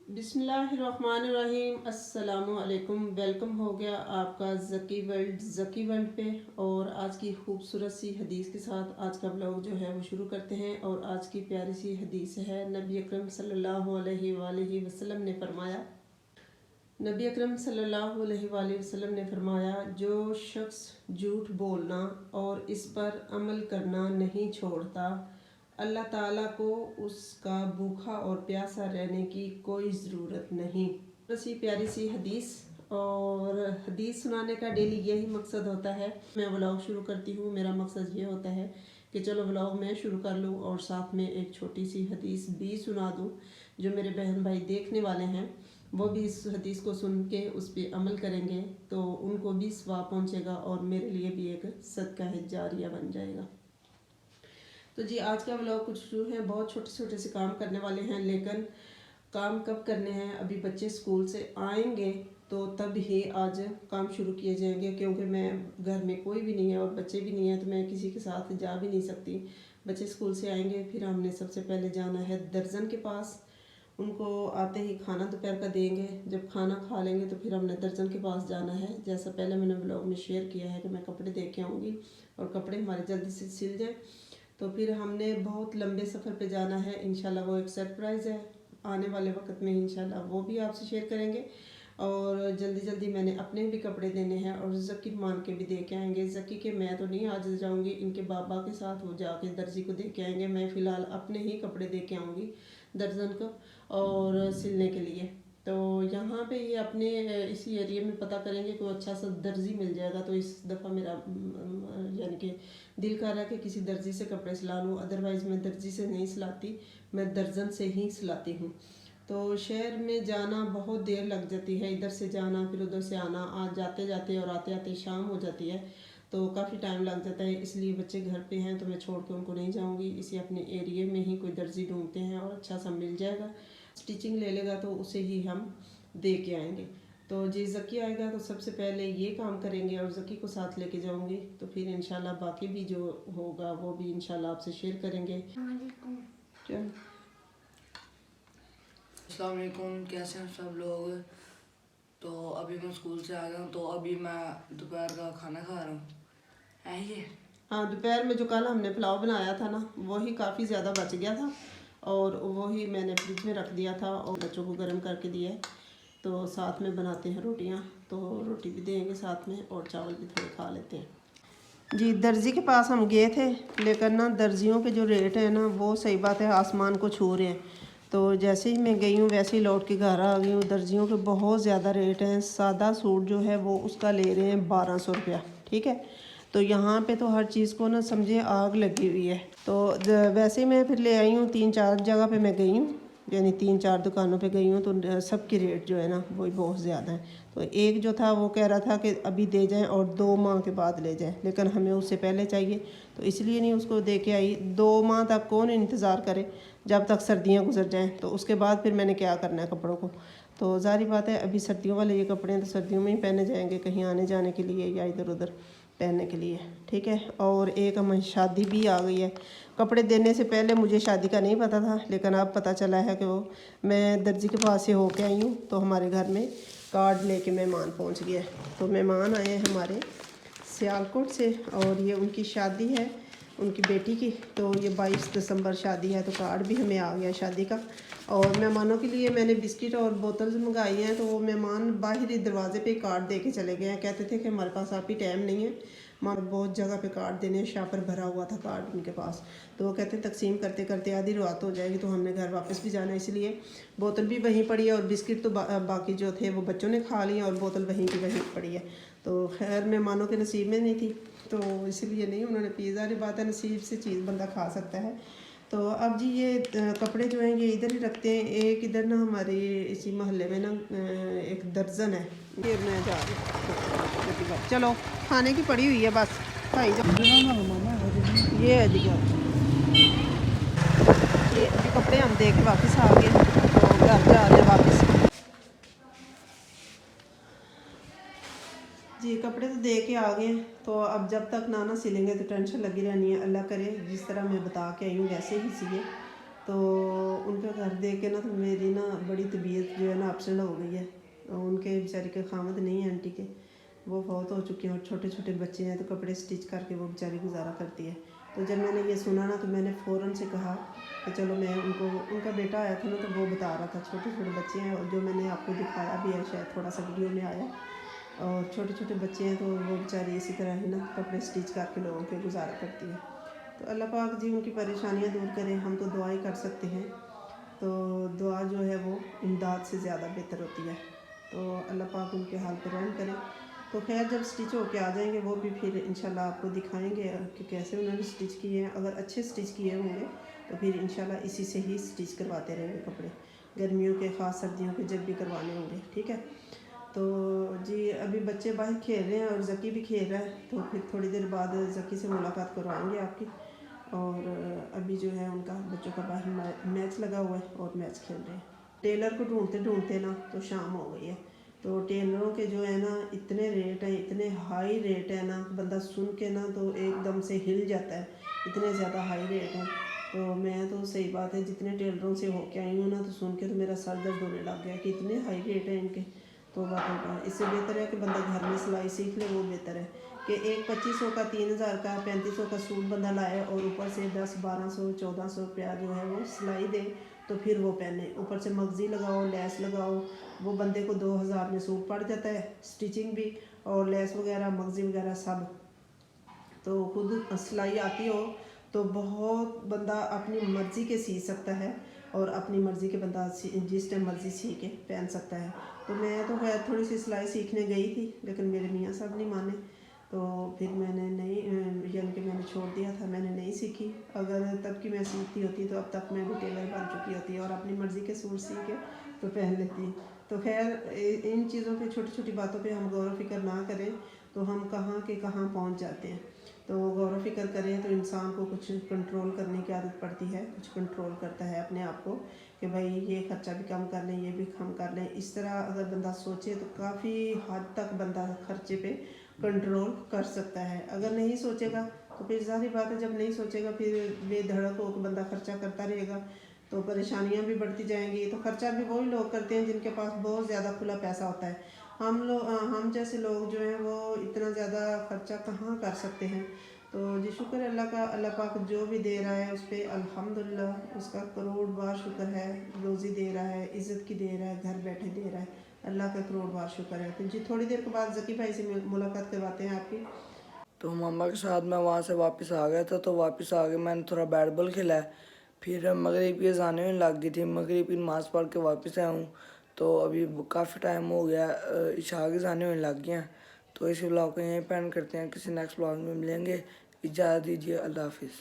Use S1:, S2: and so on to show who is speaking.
S1: बिस्मिल्लाहिर्रहमानिर्रहीम। अस्सलामु अलैकुम। वेलकम हो गया आपका ज़की वर्ल्ड पे। और आज की खूबसूरत सी हदीस के साथ आज का ब्लॉग जो है वो शुरू करते हैं। और आज की प्यारी सी हदीस है, नबी अकरम सल्लल्लाहु अलैहि वसल्लम ने फरमाया, नबी अकरम सल्लल्लाहु अलैहि वसल्लम ने फरमाया, जो शख्स झूठ बोलना और इस पर अमल करना नहीं छोड़ता, अल्लाह ताला को उसका भूखा और प्यासा रहने की कोई ज़रूरत नहीं। बस प्यारी सी हदीस। और हदीस सुनाने का डेली यही मकसद होता है। मैं व्लॉग शुरू करती हूँ, मेरा मकसद ये होता है कि चलो व्लॉग मैं शुरू कर लूँ और साथ में एक छोटी सी हदीस भी सुना दूँ। जो मेरे बहन भाई देखने वाले हैं वो भी इस हदीस को सुन के उस पर अमल करेंगे तो उनको भी सवाब पहुँचेगा और मेरे लिए भी एक सदका जारिया बन जाएगा। तो जी आज का व्लॉग कुछ शुरू है, बहुत छोटे छोटे से काम करने वाले हैं, लेकिन काम कब करने हैं, अभी बच्चे स्कूल से आएंगे तो तब ही आज काम शुरू किए जाएंगे। क्योंकि मैं घर में कोई भी नहीं है और बच्चे भी नहीं है तो मैं किसी के साथ जा भी नहीं सकती। बच्चे स्कूल से आएंगे, फिर हमने सबसे पहले जाना है दर्जन के पास। उनको आते ही खाना दोपहर का देंगे। जब खाना खा लेंगे तो फिर हमने दर्जन के पास जाना है। जैसा पहले मैंने ब्लॉग में शेयर किया है कि मैं कपड़े दे के आऊँगी और कपड़े हमारे जल्दी से सिल जाए। तो फिर हमने बहुत लंबे सफ़र पे जाना है। इंशाल्लाह वो एक सरप्राइज़ है, आने वाले वक्त में इंशाल्लाह वो भी आपसे शेयर करेंगे। और जल्दी जल्दी मैंने अपने भी कपड़े देने हैं और ज़की मान के भी दे के आएंगे। ज़की के मैं तो नहीं आज जाऊंगी, इनके बाबा के साथ वो जाके दर्जी को दे के आएंगे। मैं फ़िलहाल अपने ही कपड़े दे के आऊँगी दर्जन को और सिलने के लिए। तो यहाँ पे ये अपने इसी एरिया में पता करेंगे कि अच्छा सा दर्जी मिल जाएगा। तो इस दफ़ा मेरा यानी कि दिल कर रहा है कि किसी दर्जी से कपड़े सिला लूँ। अदरवाइज़ मैं दर्जी से नहीं सिलाती, मैं दर्जन से ही सिलाती हूँ। तो शहर में जाना बहुत देर लग जाती है, इधर से जाना फिर उधर से आना, आज जाते जाते और आते आते शाम हो जाती है तो काफ़ी टाइम लग जाता है। इसलिए बच्चे घर पे हैं तो मैं छोड़ के उनको नहीं जाऊंगी। इसी अपने एरिया में ही कोई दर्जी ढूंढते हैं और अच्छा सा मिल जाएगा, स्टिचिंग ले लेगा तो उसे ही हम दे के आएंगे। तो जी ज़की आएगा तो सबसे पहले ये काम करेंगे और ज़की को साथ लेके जाऊंगी। तो फिर इंशाल्लाह बाकी भी जो होगा वो भी इंशाल्लाह आपसे शेयर करेंगे। चल
S2: अस्सलाम वालेकुम, कैसे हैं सब लोग। तो अभी मैं स्कूल से आ गया हूँ, तो अभी मैं दोपहर का खाना खा रहा हूँ। है ये
S1: हाँ, दोपहर में जो कल हमने पुलाव बनाया था ना वही काफ़ी ज़्यादा बच गया था और वही मैंने फ्रिज में रख दिया था और बच्चों को गर्म करके दिया है। तो साथ में बनाते हैं रोटियाँ, तो रोटी भी देंगे साथ में और चावल भी थोड़े खा लेते हैं। जी दर्जी के पास हम गए थे, लेकिन ना दर्जियों के जो रेट है ना वो सही बात है आसमान को छू रहे हैं। तो जैसे ही मैं गई हूँ वैसे ही लौट के घर आ गई हूँ। दर्जियों के बहुत ज़्यादा रेट हैं। सादा सूट जो है वो उसका ले रहे हैं 1200 रुपया, ठीक है। तो यहाँ पे तो हर चीज़ को ना समझे आग लगी हुई है। तो वैसे ही मैं फिर ले आई हूँ, 3-4 जगह पे मैं गई हूँ, यानी 3-4 दुकानों पे गई हूँ। तो सबके रेट जो है ना वही बहुत ज़्यादा है। तो एक जो था वो कह रहा था कि अभी दे जाएं और 2 माह के बाद ले जाएं, लेकिन हमें उससे पहले चाहिए तो इसलिए नहीं उसको दे के आई। 2 माह तक कौन इंतज़ार करे जब तक सर्दियाँ गुजर जाएँ। तो उसके बाद फिर मैंने क्या करना है कपड़ों को। तो ज़ाहिर बात है अभी सर्दियों वाले ये कपड़े हैं तो सर्दियों में ही पहने जाएंगे कहीं आने जाने के लिए या इधर उधर पहनने के लिए, ठीक है। और एक हमारी शादी भी आ गई है। कपड़े देने से पहले मुझे शादी का नहीं पता था, लेकिन अब पता चला है कि वो मैं दर्जी के पास से होके आई हूँ तो हमारे घर में कार्ड लेके मेहमान पहुँच गया। तो मेहमान आए हैं हमारे सियालकोट से और ये उनकी शादी है, उनकी बेटी की। तो ये 22 दिसंबर शादी है तो कार्ड भी हमें आ गया शादी का। और मेहमानों के लिए मैंने बिस्किट और बोतल मंगाई हैं। तो वो मेहमान बाहर ही दरवाजे पे कार्ड दे के चले गए हैं। कहते थे कि हमारे पास आप ही टाइम नहीं है, माँ बहुत जगह पे कार्ड देने, शापर भरा हुआ था कार्ड उनके पास। तो वो कहते तकसीम करते करते आधी रात हो जाएगी तो हमने घर वापस भी जाना है, इसलिए बोतल भी वहीं पड़ी है और बिस्किट तो बाकी जो थे वो बच्चों ने खा लिए और बोतल वहीं की वहीं पड़ी है। तो खैर मेहमानों के नसीब में नहीं थी तो इसलिए नहीं उन्होंने पी। ज़ाहिर बात है नसीब से चीज़ बंदा खा सकता है। तो अब जी ये कपड़े जो हैं ये इधर ही रखते हैं। एक इधर ना हमारे इसी मोहल्ले में ना एक दर्जन है। फिर मैं जा रही, चलो खाने की पड़ी हुई है बस भाई ये है जी। ये अभी कपड़े हम दे के वापस आ गए तो घर जा रहे वापस जी। कपड़े तो दे के आ गए तो अब जब तक ना सिलेंगे तो टेंशन लगी रहनी है। अल्लाह करे जिस तरह मैं बता के आई हूँ वैसे ही सिए तो उनका घर देख के ना तो मेरी ना बड़ी तबीयत जो है ना अपसेट हो गई है। उनके बेचारे के खामद नहीं है आंटी के, वो बहुत हो चुके हैं और छोटे छोटे बच्चे हैं, तो कपड़े स्टिच करके वो बेचारी गुजारा करती है। तो जब मैंने ये सुना ना तो मैंने फ़ौरन से कहा कि चलो मैं उनको, उनका बेटा आया था ना तो वो बता रहा था छोटे छोटे बच्चे हैं, और जो मैंने आपको दिखाया भी है शायद थोड़ा सा वीडियो में आया, और छोटे छोटे बच्चे हैं तो वो बेचारी इसी तरह ही ना कपड़े स्टिच करके लोगों के गुजारा करती है। तो अल्लाह पाक जी उनकी परेशानियां दूर करें, हम तो दुआ ही कर सकते हैं। तो दुआ जो है वो इमदाद से ज़्यादा बेहतर होती है। तो अल्लाह पाक उनके हाल पर रहम करें। तो खैर जब स्टिच होके आ जाएंगे वो भी फिर इंशाल्लाह आपको दिखाएंगे कि कैसे उन्होंने स्टिच किए हैं। अगर अच्छे स्टिच किए होंगे तो फिर इंशाल्लाह इसी से ही स्टिच करवाते रहेंगे कपड़े, गर्मियों के ख़ास सर्दियों के जब भी करवाने होंगे, ठीक है। तो जी अभी बच्चे बाहर खेल रहे हैं और ज़की भी खेल रहा है, तो फिर थोड़ी देर बाद ज़की से मुलाकात करवाएंगे आपकी। और अभी जो है उनका बच्चों का बाहर मैच लगा हुआ है और मैच खेल रहे हैं। टेलर को ढूंढते ढूंढते ना तो शाम हो गई है। तो टेलरों के जो है ना इतने रेट हैं, इतने हाई रेट है ना, बंदा सुन के ना तो एकदम से हिल जाता है, इतने ज़्यादा हाई रेट हैं। तो मैं तो सही बात है जितने टेलरों से होके आई हूँ ना तो सुन के तो मेरा सर दर्द होने लग गया कि इतने हाई रेट हैं इनके। तो बात इससे बेहतर है कि बंदा घर में सिलाई सीख ले, वो बेहतर है कि एक 2500 का, 3000 का, 3500 का सूट बंदा लाए और ऊपर से 10-1200 1400 रुपया जो है वो सिलाई दे, तो फिर वो पहने। ऊपर से मगज़ी लगाओ, लैस लगाओ, वो बंदे को 2000 में सूट पड़ जाता है, स्टिचिंग भी और लैस वगैरह मगज़ी वगैरह सब। तो खुद सिलाई आती हो तो बहुत बंदा अपनी मर्ज़ी के सी सकता है, और अपनी मर्ज़ी के बंदा जिस टाइम मर्ज़ी सी के पहन सकता है। तो मैं तो खैर थोड़ी सी सिलाई सीखने गई थी, लेकिन मेरे मियाँ साहब नहीं माने, तो फिर मैंने नहीं, यानी कि मैंने छोड़ दिया था, मैंने नहीं सीखी। अगर तब की मैं सीखती होती तो अब तक मैं भी टेलर बन चुकी होती और अपनी मर्ज़ी के सूट सी के तो पहन लेती। तो खैर इन चीज़ों पे, छोटी छोटी बातों पे हम गौर फिक्र ना करें तो हम कहाँ के कहाँ पहुँच जाते हैं। तो गौर फिक्र करें तो इंसान को कुछ कंट्रोल करने की आदत पड़ती है, कुछ कंट्रोल करता है अपने आप को कि भाई ये खर्चा भी कम कर लें, ये भी कम कर लें। इस तरह अगर बंदा सोचे तो काफ़ी हद तक बंदा खर्चे पे कंट्रोल कर सकता है। अगर नहीं सोचेगा तो फिर ज़ाहिर बात है, जब नहीं सोचेगा फिर बेधड़क होकर बंदा खर्चा करता रहेगा तो परेशानियां भी बढ़ती जाएंगी। तो खर्चा भी वही लोग करते हैं जिनके पास बहुत ज़्यादा खुला पैसा होता है। हम जैसे लोग जो हैं वो इतना ज़्यादा खर्चा कहाँ कर सकते हैं। तो जी शुक्र है अल्लाह का, अल्लाह पाक जो भी दे रहा है उस पर अल्हम्दुलिल्लाह उसका करोड़ बार शुक्र है। रोज़ी दे रहा है, इज़्ज़त की दे रहा है, घर बैठे दे रहा है, अल्लाह का करोड़ बार शुक्र है। तो जी थोड़ी देर के बाद ज़की भाई से मुलाकात करवाते हैं आपकी।
S2: तो मामा के साथ मैं वहाँ से वापस आ गया था, तो वापस आ के मैंने थोड़ा बैट बॉल खेला है। फिर मगरिब की अज़ान में लग गई थी, मगरिब की नमाज़ पढ़ के वापस आया हूँ। तो अभी काफ़ी टाइम हो गया, इशा की अज़ानें होने लग गई हैं। तो इस व्लॉग को यहीं पे एंड करते हैं, किसी नेक्स्ट व्लॉग में मिलेंगे। इजाज़त दीजिए, अल्लाह हाफिज़।